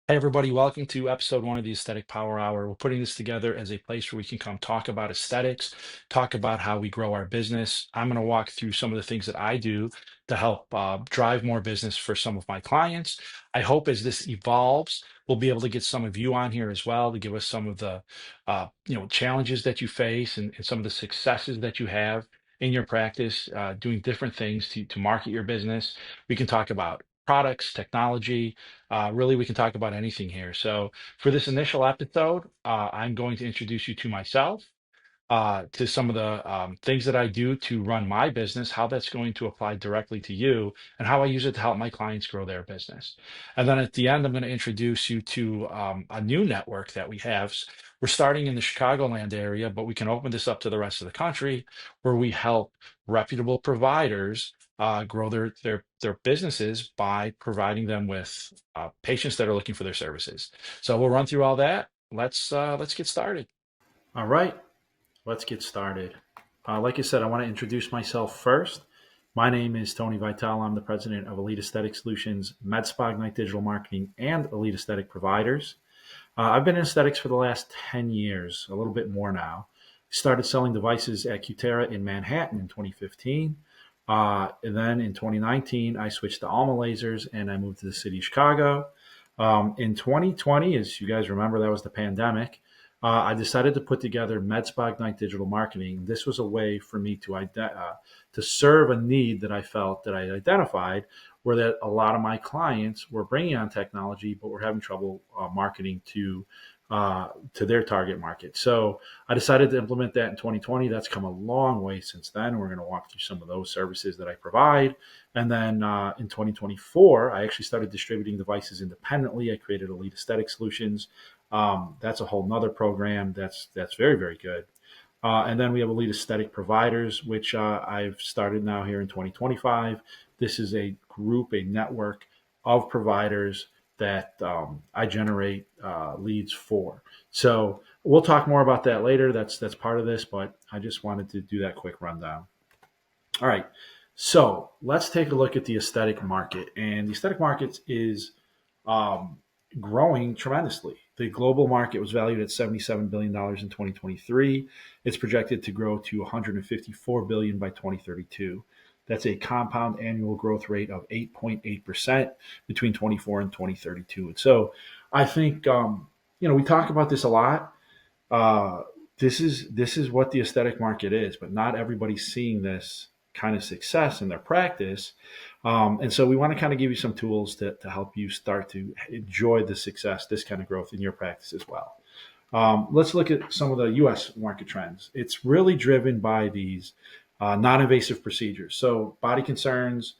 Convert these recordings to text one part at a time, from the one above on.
Hey, everybody, welcome to episode one of the Aesthetic Power Hour. We're putting this together as a place where we can come talk about aesthetics, talk about how we grow our business. I'm going to walk through some of the things that I do to help drive more business for some of my clients. I hope as this evolves, we'll be able to get some of you on here as well to give us some of the challenges that you face and some of the successes that you have in your practice, doing different things to market your business. We can talk about products, technology, really, we can talk about anything here. So, for this initial episode, I'm going to introduce you to myself, to some of the things that I do to run my business, how that's going to apply directly to you, and how I use it to help my clients grow their business. And then at the end, I'm going to introduce you to a new network that we have. We're starting in the Chicagoland area, but we can open this up to the rest of the country where we help reputable providers grow their businesses by providing them with patients that are looking for their services. So we'll run through all that. Let's get started. All right. Let's get started. Like I said, I want to introduce myself first. My name is Tony Vital. I'm the president of Elite Aesthetic Solutions, MedSpa Ignite Digital Marketing, and Elite Aesthetic Providers. I've been in aesthetics for the last 10 years, a little bit more now. Started selling devices at Cutera in Manhattan in 2015. And then in 2019, I switched to Alma Lasers and I moved to the city of Chicago. In 2020, as you guys remember, that was the pandemic. I decided to put together MedSpa Ignite Digital Marketing. This was a way for me to serve a need that I felt that I identified, where that a lot of my clients were bringing on technology, but were having trouble marketing to their target market. So I decided to implement that in 2020. That's come a long way since then. We're going to walk through some of those services that I provide. And then in 2024, I actually started distributing devices independently. I created Elite Aesthetic Solutions. That's a whole nother program that's very, very good. And then we have Elite Aesthetic Providers, which I've started now here in 2025. This is a group, a network of providers that I generate leads for. So we'll talk more about that later. That's part of this, but I just wanted to do that quick rundown. All right. So let's take a look at the aesthetic market. And the aesthetic market is um, growing tremendously. The global market was valued at $77 billion in 2023. It's projected to grow to 154 billion by 2032. That's a compound annual growth rate of 8.8% between 24 and 2032. And so I think, we talk about this a lot. Uh, this is what the aesthetic market is, but not everybody's seeing this kind of success in their practice. And so we want to kind of give you some tools to help you start to enjoy the success, this kind of growth in your practice as well. Let's look at some of the US market trends. It's really driven by these non invasive procedures. So, body concerns,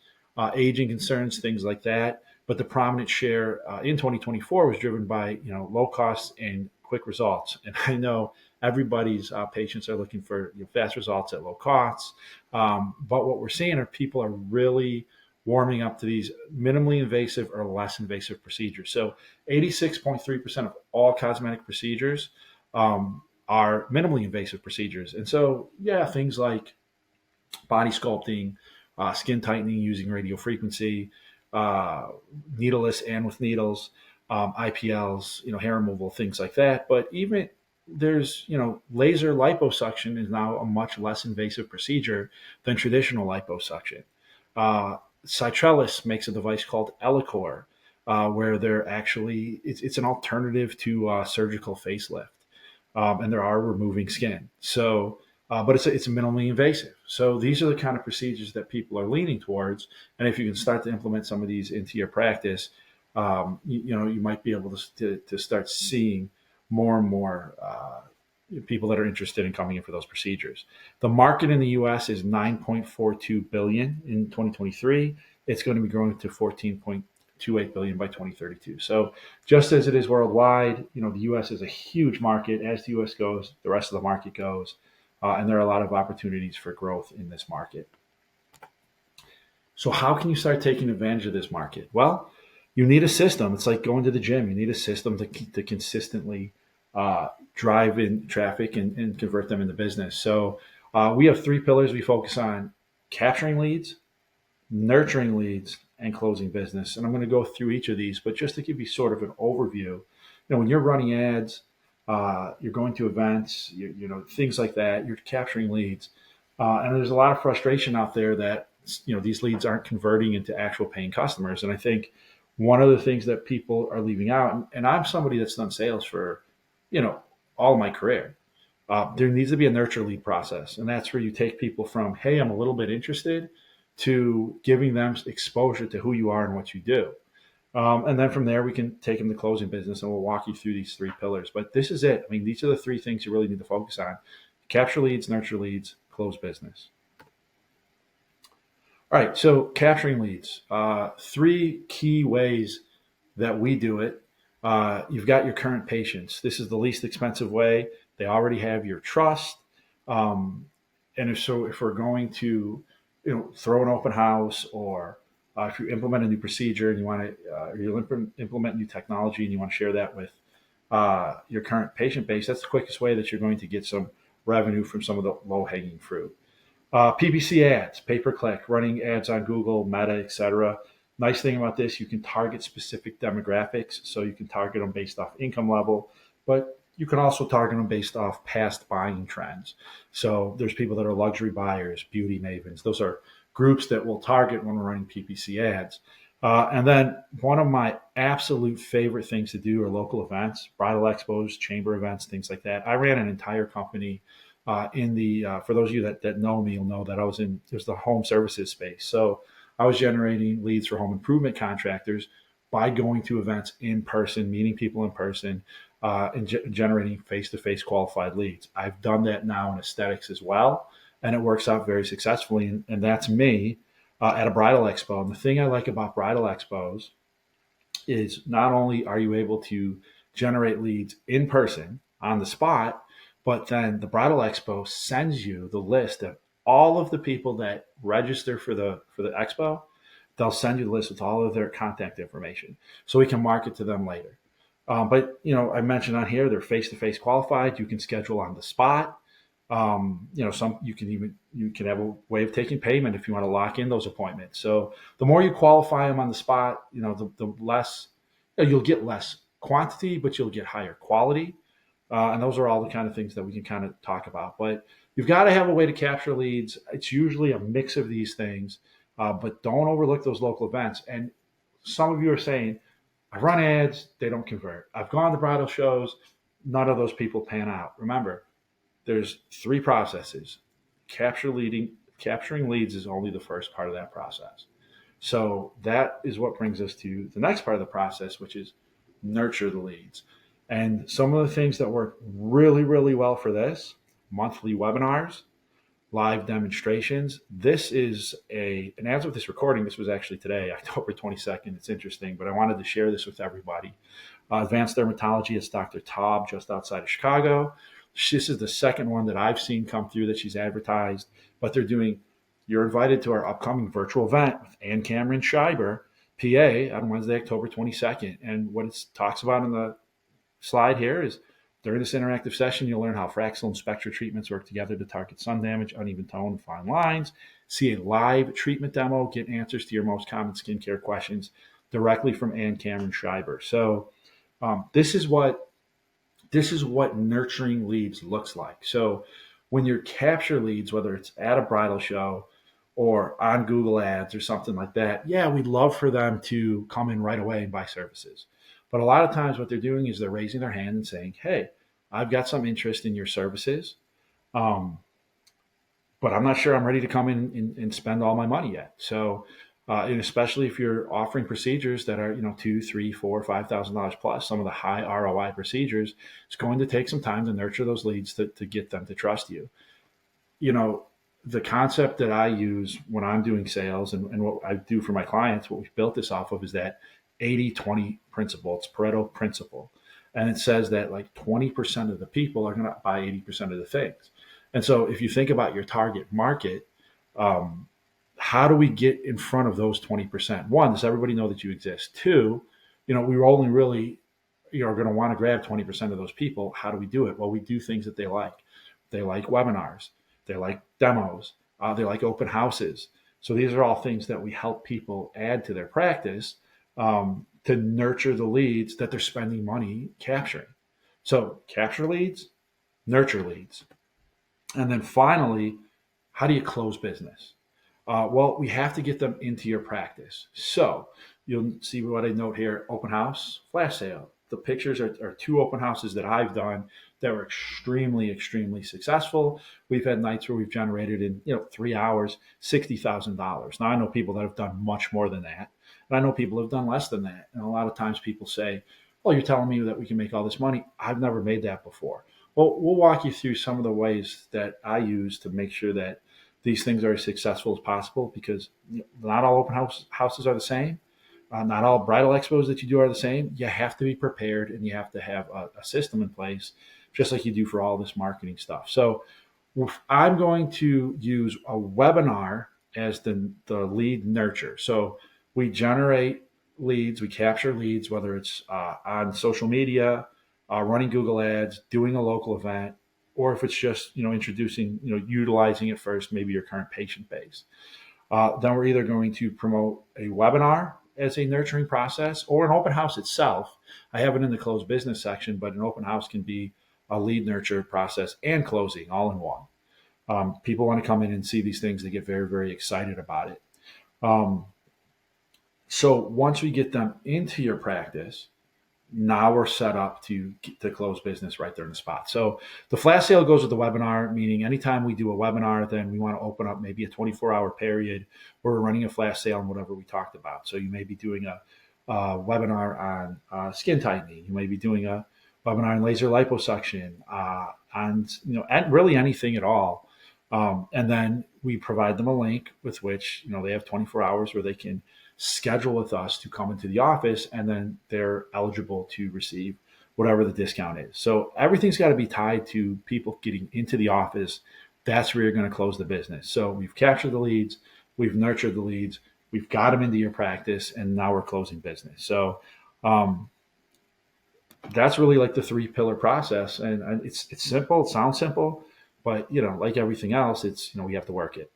aging concerns, things like that. But the prominent share in 2024 was driven by low costs and quick results. And I know everybody's patients are looking for fast results at low costs. But what we're seeing are people are really warming up to these minimally invasive or less invasive procedures. So 86.3% of all cosmetic procedures are minimally invasive procedures. And so, yeah, things like body sculpting, skin tightening using radio frequency, uh, needleless and with needles, IPLs, hair removal, things like that. But even there's, laser liposuction is now a much less invasive procedure than traditional liposuction. Uh, Citrellis makes a device called Elicor, where they're actually it's an alternative to surgical facelift, and there are removing skin. So, but it's minimally invasive. So these are the kind of procedures that people are leaning towards. And if you can start to implement some of these into your practice, you might be able to start seeing more and more people that are interested in coming in for those procedures. The market in the U.S. is 9.42 billion in 2023. It's going to be growing to 14.28 billion by 2032. So just as it is worldwide, the U.S. is a huge market. As the U.S. goes, the rest of the market goes, and there are a lot of opportunities for growth in this market. So how can you start taking advantage of this market? Well, you need a system. It's like going to the gym. You need a system to consistently drive in traffic and convert them into business. So we have three pillars we focus on: capturing leads, nurturing leads, and closing business. And I'm going to go through each of these, but just to give you sort of an overview, when you're running ads, you're going to events, things like that, you're capturing leads. And there's a lot of frustration out there that, these leads aren't converting into actual paying customers. And I think one of the things that people are leaving out, and I'm somebody that's done sales for, all of my career. There needs to be a nurture lead process. And that's where you take people from, hey, I'm a little bit interested, to giving them exposure to who you are and what you do. And then from there, we can take them to closing business, and we'll walk you through these three pillars. But this is it. I mean, these are the three things you really need to focus on: capture leads, nurture leads, close business. All right. So capturing leads, three key ways that we do it. You've got your current patients. This is the least expensive way. They already have your trust. And if we're going to, throw an open house, or if you implement a new procedure and you want to, you implement new technology and you want to share that with your current patient base, that's the quickest way that you're going to get some revenue from some of the low hanging fruit. PPC ads, pay per click, running ads on Google, Meta, etc. Nice thing about this, you can target specific demographics. So you can target them based off income level, but you can also target them based off past buying trends. So there's people that are luxury buyers, beauty mavens. Those are groups that we'll target when we're running PPC ads. And then one of my absolute favorite things to do are local events, bridal expos, chamber events, things like that. I ran an entire company for those of you that know me, you'll know that it was the home services space. So I was generating leads for home improvement contractors by going to events in person, meeting people in person, and generating face-to-face qualified leads. I've done that now in aesthetics as well, and it works out very successfully. And that's me at a bridal expo. And the thing I like about bridal expos is not only are you able to generate leads in person on the spot, but then the bridal expo sends you the list of all of the people that register for the expo. They'll send you the list with all of their contact information, so we can market to them later. But I mentioned on here they're face-to-face qualified. You can schedule on the spot. Some you can have a way of taking payment if you want to lock in those appointments. So the more you qualify them on the spot, the less you'll get less quantity, but you'll get higher quality. And those are all the kind of things that we can kind of talk about. But you've got to have a way to capture leads. It's usually a mix of these things, but don't overlook those local events. And some of you are saying, I run ads, they don't convert. I've gone to bridal shows, none of those people pan out. Remember, there's three processes. Capturing leads is only the first part of that process. So that is what brings us to the next part of the process, which is nurture the leads. And some of the things that work really, really well for this: monthly webinars, live demonstrations. This is and as of this recording, this was actually today, October 22nd. It's interesting, but I wanted to share this with everybody. Advanced Dermatology is Dr. Taub, just outside of Chicago. This is the second one that I've seen come through that she's advertised, but you're invited to our upcoming virtual event with Ann Cameron Schreiber, PA, on Wednesday, October 22nd. And what it talks about in the slide here is, during this interactive session, you'll learn how Fraxel and Spectra treatments work together to target sun damage, uneven tone, and fine lines. See a live treatment demo, get answers to your most common skincare questions directly from Ann Cameron Schreiber. So this is what nurturing leads looks like. So when you capture leads, whether it's at a bridal show or on Google Ads or something like that, yeah, we'd love for them to come in right away and buy services. But a lot of times what they're doing is they're raising their hand and saying, hey, I've got some interest in your services, but I'm not sure I'm ready to come in and spend all my money yet. So, and especially if you're offering procedures that are, $2, $3, $4, $5,000 plus, some of the high ROI procedures, it's going to take some time to nurture those leads to get them to trust you. The concept that I use when I'm doing sales and what I do for my clients, what we've built this off of, is that 80-20 principle. It's Pareto principle. And it says that like 20% of the people are going to buy 80% of the things. And so if you think about your target market, how do we get in front of those 20%? One, does everybody know that you exist? Two, we only really are going to want to grab 20% of those people. How do we do it? Well, we do things that they like. They like webinars. They like demos. They like open houses. So these are all things that we help people add to their practice to nurture the leads that they're spending money capturing. So capture leads, nurture leads. And then finally, how do you close business? Well, we have to get them into your practice. So you'll see what I note here: open house, flash sale. The pictures are two open houses that I've done that were extremely, extremely successful. We've had nights where we've generated in 3 hours $60,000. Now I know people that have done much more than that, and I know people have done less than that. And a lot of times people say, "Well, you're telling me that we can make all this money." I've never made that before. Well, we'll walk you through some of the ways that I use to make sure that these things are as successful as possible, because not all houses are the same. Not all bridal expos that you do are the same. You have to be prepared, and you have to have a system in place, just like you do for all this marketing stuff. So I'm going to use a webinar as the lead nurture. So we generate leads, we capture leads, whether it's on social media, running Google ads, doing a local event, or if it's just introducing, utilizing it first, maybe your current patient base. Then we're either going to promote a webinar as a nurturing process, or an open house itself. I have it in the closed business section, but an open house can be a lead nurture process and closing all in one. People want to come in and see these things. They get very, very excited about it. So once we get them into your practice, now we're set up to close business right there in the spot. So the flash sale goes with the webinar, meaning anytime we do a webinar, then we want to open up maybe a 24-hour period where we're running a flash sale on whatever we talked about. So you may be doing a webinar on skin tightening. You may be doing a webinar on laser liposuction, and really anything at all. And then we provide them a link with which they have 24 hours where they can schedule with us to come into the office, and then they're eligible to receive whatever the discount is. So everything's got to be tied to people getting into the office. That's where you're going to close the business. So we've captured the leads, we've nurtured the leads, we've got them into your practice, and now we're closing business. So that's really like the 3-pillar process. And it's simple, it sounds simple, but like everything else, it's we have to work it.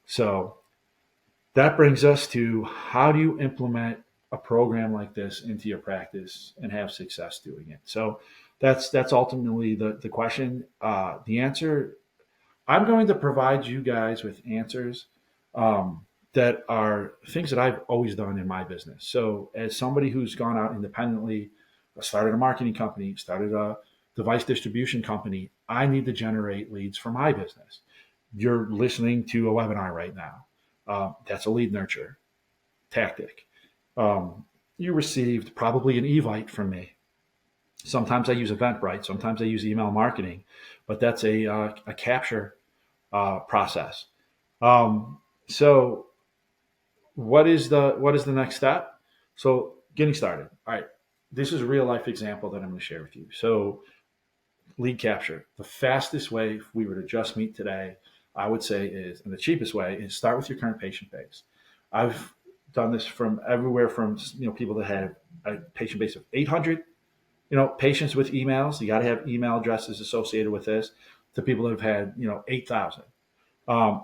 So that brings us to, how do you implement a program like this into your practice and have success doing it? So that's ultimately the question. The answer, I'm going to provide you guys with answers that are things that I've always done in my business. So as somebody who's gone out independently, started a marketing company, started a device distribution company, I need to generate leads for my business. You're listening to a webinar right now. That's a lead nurture tactic. You received probably an evite from me. Sometimes I use Eventbrite. Sometimes I use email marketing, but that's a capture process. So what is the next step? So getting started. All right. This is a real life example that I'm going to share with you. So lead capture, the fastest way, if we were to just meet today, I would say is, and the cheapest way is, start with your current patient base. I've done this from everywhere from people that have a patient base of 800, patients with emails. You got to have email addresses associated with this, to people that have had 8,000,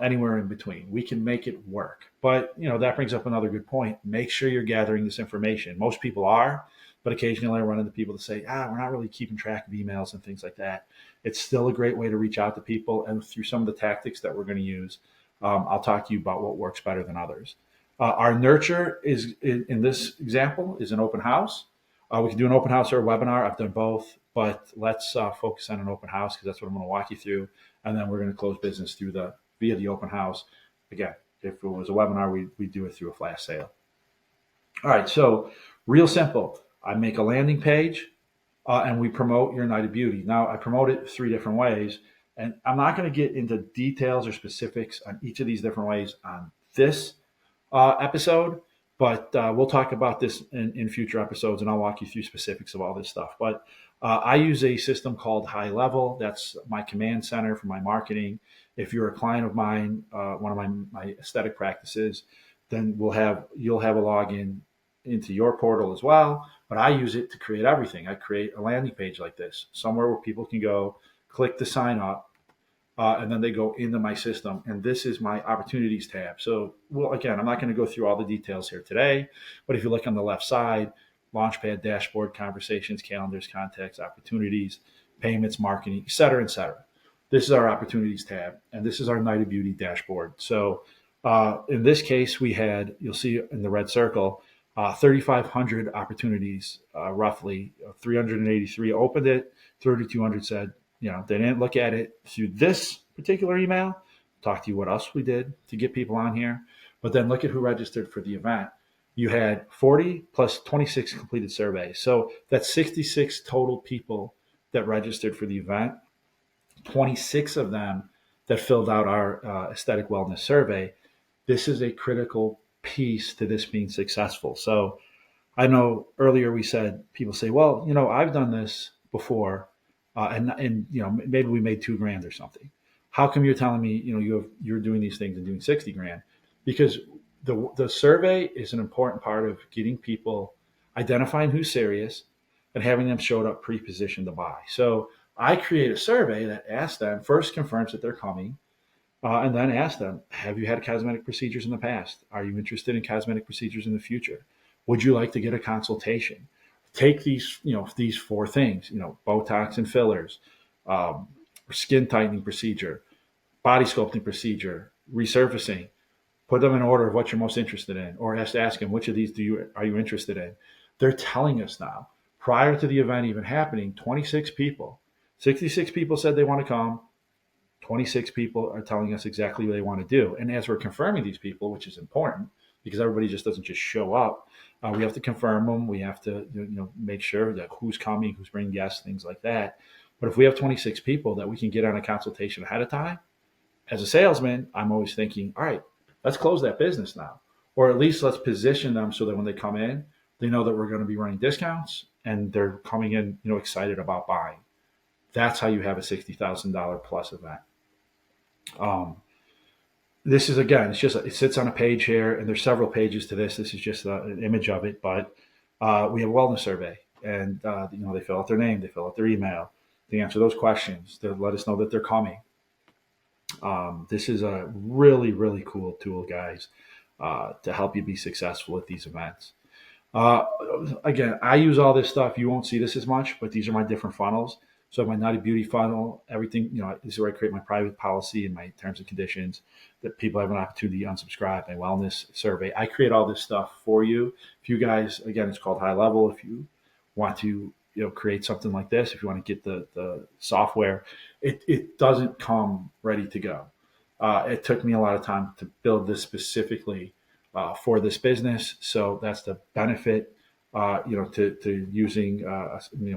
anywhere in between. We can make it work. But that brings up another good point. Make sure you're gathering this information. Most people are, but occasionally I run into people that say, we're not really keeping track of emails and things like that. It's still a great way to reach out to people. And through some of the tactics that we're going to use, I'll talk to you about what works better than others. Our nurture is, in this example, is an open house. We can do an open house or a webinar. I've done both, but let's focus on an open house, because that's what I'm going to walk you through. And then we're going to close business via the open house. Again, if it was a webinar, we'd do it through a flash sale. All right, so real simple. I make a landing page, and we promote your night of beauty. Now, I promote it 3 different ways, and I'm not going to get into details or specifics on each of these different ways on this episode, but we'll talk about this in future episodes, and I'll walk you through specifics of all this stuff. But I use a system called High Level. That's my command center for my marketing. If you're a client of mine, one of my aesthetic practices, then you'll have a login into your portal as well. But I use it to create everything. I create a landing page like this, somewhere where people can go, click to sign up, and then they go into my system, and this is my opportunities tab. So, well, again, I'm not going to go through all the details here today, but if you look on the left side, Launchpad, dashboard, conversations, calendars, contacts, opportunities, payments, marketing, et cetera, et cetera. This is our opportunities tab, and this is our Night of Beauty dashboard. So in this case, we had, you'll see in the red circle, 3,500 opportunities, roughly. 383 opened it, 3,200 said, they didn't look at it through this particular email. Talk to you what else we did to get people on here. But then look at who registered for the event. You had 40 plus 26 completed surveys. So that's 66 total people that registered for the event. 26 of them that filled out our aesthetic wellness survey. This is a critical piece to this being successful. So I know earlier we said, people say, well, I've done this before, and maybe we made $2,000 or something. How come you're telling me you're doing these things and doing 60 grand? Because the survey is an important part of getting people, identifying who's serious, and having them showed up pre-positioned to buy. So I create a survey that asks them, first confirms that they're coming, and then ask them, have you had cosmetic procedures in the past? Are you interested in cosmetic procedures in the future? Would you like to get a consultation? Take these four things, Botox and fillers, skin tightening procedure, body sculpting procedure, resurfacing. Put them in order of what you're most interested in, or ask them, which of these are you interested in? They're telling us now. Prior to the event even happening, 26 people, 66 people said they want to come. 26 people are telling us exactly what they want to do. And as we're confirming these people, which is important because everybody just doesn't just show up, we have to confirm them. We have to make sure that who's coming, who's bringing guests, things like that. But if we have 26 people that we can get on a consultation ahead of time, as a salesman, I'm always thinking, all right, let's close that business now. Or at least let's position them so that when they come in, they know that we're going to be running discounts and they're coming in, excited about buying. That's how you have a $60,000 plus event. This is, again, it sits on a page here, and there's several pages to this. This is just an image of it, but we have a wellness survey, and they fill out their name, they fill out their email, they answer those questions, they let us know that they're coming. This is a really, really cool tool, guys, to help you be successful at these events. Again, I use all this stuff. You won't see this as much, but these are my different funnels. So my Naughty Beauty funnel, everything, this is where I create my private policy and my terms and conditions that people have an opportunity to unsubscribe, my wellness survey. I create all this stuff for you. If you guys, again, it's called High Level. If you want to, create something like this, if you want to get the software, it doesn't come ready to go. It took me a lot of time to build this specifically for this business. So that's the benefit, to using,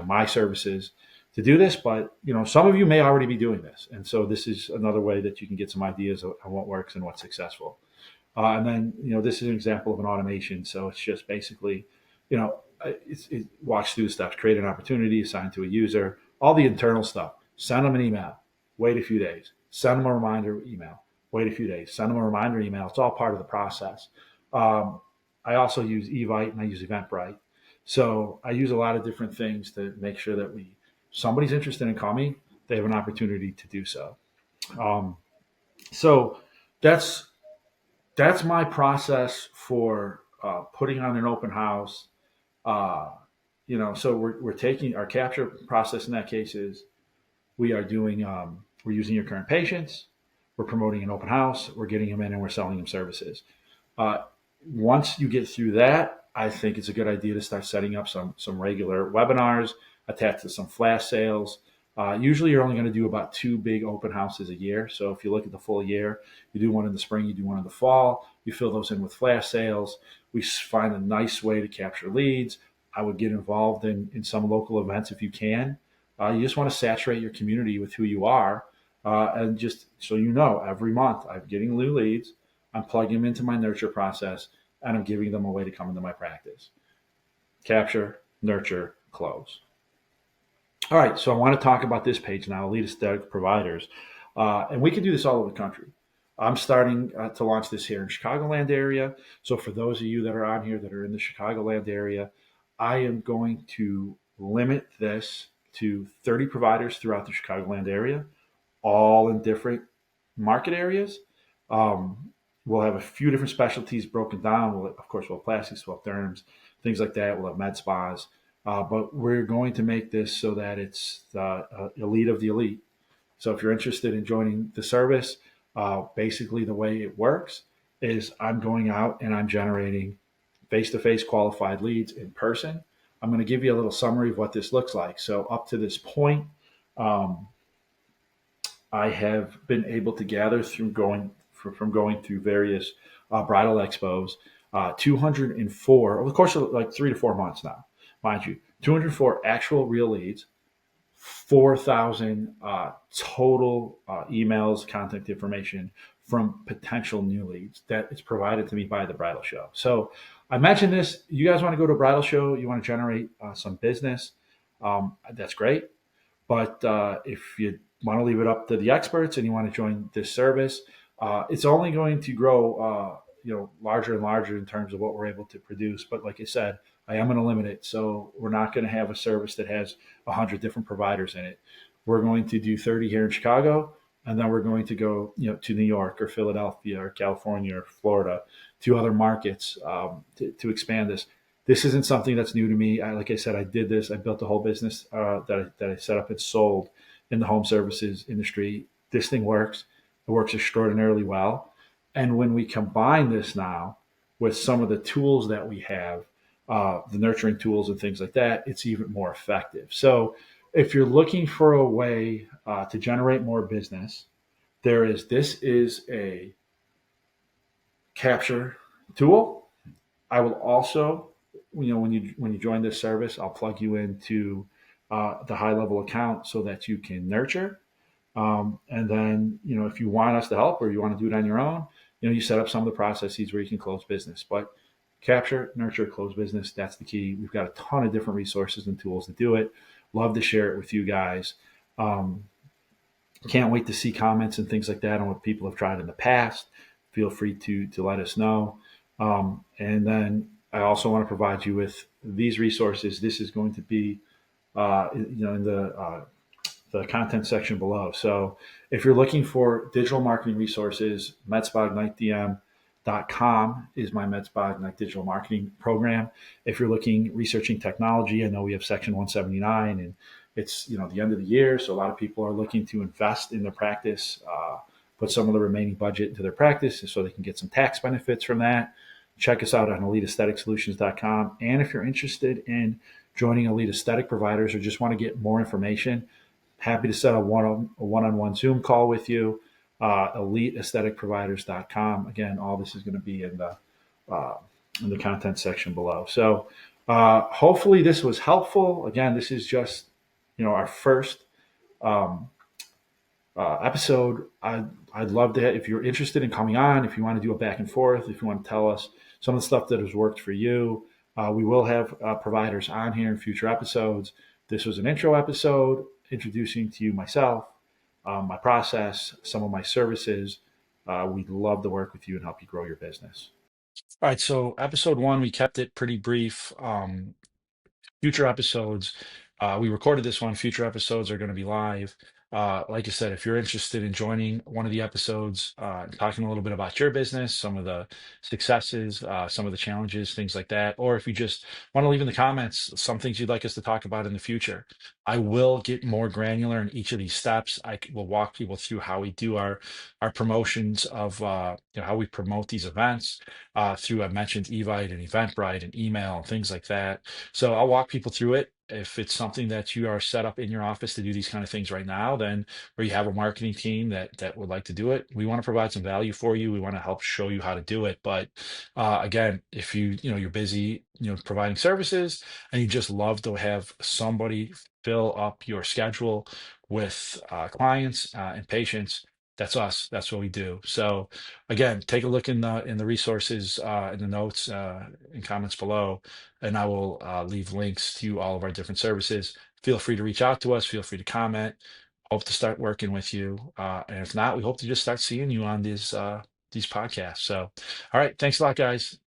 my services to do this. But, some of you may already be doing this. And so this is another way that you can get some ideas on what works and what's successful. And then, this is an example of an automation. So it's just basically, it walks through the steps, create an opportunity, assign to a user, all the internal stuff. Send them an email, wait a few days. Send them a reminder email, wait a few days. Send them a reminder email. It's all part of the process. I also use Evite and I use Eventbrite. So I use a lot of different things to make sure that somebody's interested in coming, they have an opportunity to do so. So that's my process for putting on an open house. So we're taking our capture process in that case is we are doing, we're using your current patients, we're promoting an open house, we're getting them in and we're selling them services. Once you get through that, I think it's a good idea to start setting up some regular webinars attached to some flash sales. Usually you're only going to do about 2 big open houses a year. So if you look at the full year, you do one in the spring, you do one in the fall, you fill those in with flash sales. We find a nice way to capture leads. I would get involved in some local events if you can. You just want to saturate your community with who you are. And just so every month I'm getting new leads, I'm plugging them into my nurture process, and I'm giving them a way to come into my practice. Capture, nurture, close. All right, so I want to talk about this page now, Elite Aesthetic Providers. And we can do this all over the country. I'm starting to launch this here in Chicagoland area. So for those of you that are on here that are in the Chicagoland area, I am going to limit this to 30 providers throughout the Chicagoland area. all in different market areas. Um, we'll have a few different specialties broken down. Of course, we'll have plastics, we'll have derms, things like that. We'll have med spas. But we're going to make this so that it's the elite of the elite. So if you're interested in joining the service, basically the way it works is I'm going out and I'm generating face-to-face qualified leads in person. I'm going to give you a little summary of what this looks like. So up to this point, um, I have been able to gather through from going through various bridal expos, 204 over the course of like 3 to 4 months now, mind you, 204 actual real leads, 4,000 total emails, contact information from potential new leads that is provided to me by the bridal show. So I mentioned this. You guys want to go to a bridal show, you want to generate some business. That's great. But if you want to leave it up to the experts and you want to join this service, it's only going to grow, larger and larger in terms of what we're able to produce. But like I said, I am going to limit it, so we're not going to have a service that has 100 different providers in it. We're going to do 30 here in Chicago, and then we're going to go, to New York or Philadelphia or California or Florida, to other markets to expand this. This isn't something that's new to me. Like I said, I did this. I built a whole business that I set up and sold in the home services industry. This thing works. It works extraordinarily well. And when we combine this now with some of the tools that we have, the nurturing tools and things like that, it's even more effective. So if you're looking for a way to generate more business, this is a capture tool. I will also, when you join this service, I'll plug you into the high level account so that you can nurture. And then, if you want us to help or you want to do it on your own, you set up some of the processes where you can close business. But capture, nurture, close business, that's the key. We've got a ton of different resources and tools to do it. Love to share it with you guys. Um, can't wait to see comments and things like that on what people have tried in the past. Feel free to let us know. And then I also want to provide you with these resources. This is going to be, in the content section below. So if you're looking for digital marketing resources, medspaignitedm.com is my MedSpa Ignite digital marketing program. If you're researching technology, I know we have Section 179 and it's, the end of the year. So a lot of people are looking to invest in their practice, put some of the remaining budget into their practice so they can get some tax benefits from that. Check us out on eliteaestheticsolutions.com. And if you're interested in joining Elite Aesthetic providers or just want to get more information, happy to set a one-on-one Zoom call with you. EliteAestheticProviders.com. Again, all this is going to be in the content section below. So hopefully this was helpful. Again, this is just our first um, episode. I'd love to, if you're interested in coming on, if you want to do a back and forth, if you want to tell us some of the stuff that has worked for you. We will have providers on here in future episodes. This was an intro episode introducing to you myself, my process, some of my services. We'd love to work with you and help you grow your business. All right, so episode one, we kept it pretty brief. Future episodes, we recorded this one. Future episodes are going to be live. Like I said, if you're interested in joining one of the episodes, talking a little bit about your business, some of the successes, some of the challenges, things like that, or if you just want to leave in the comments some things you'd like us to talk about in the future, I will get more granular in each of these steps. Will walk people through how we do our promotions of how we promote these events through, I mentioned Evite and Eventbrite and email and things like that. So I'll walk people through it. If it's something that you are set up in your office to do these kind of things right now, then or you have a marketing team that would like to do it, we want to provide some value for you. We want to help show you how to do it. But again, if you're busy, providing services and you just love to have somebody fill up your schedule with clients and patients, that's us. That's what we do. So again, take a look in the resources in the notes and comments below, and I will leave links to all of our different services. Feel free to reach out to us. Feel free to comment. Hope to start working with you, and if not, we hope to just start seeing you on these podcasts. So, all right, thanks a lot, guys.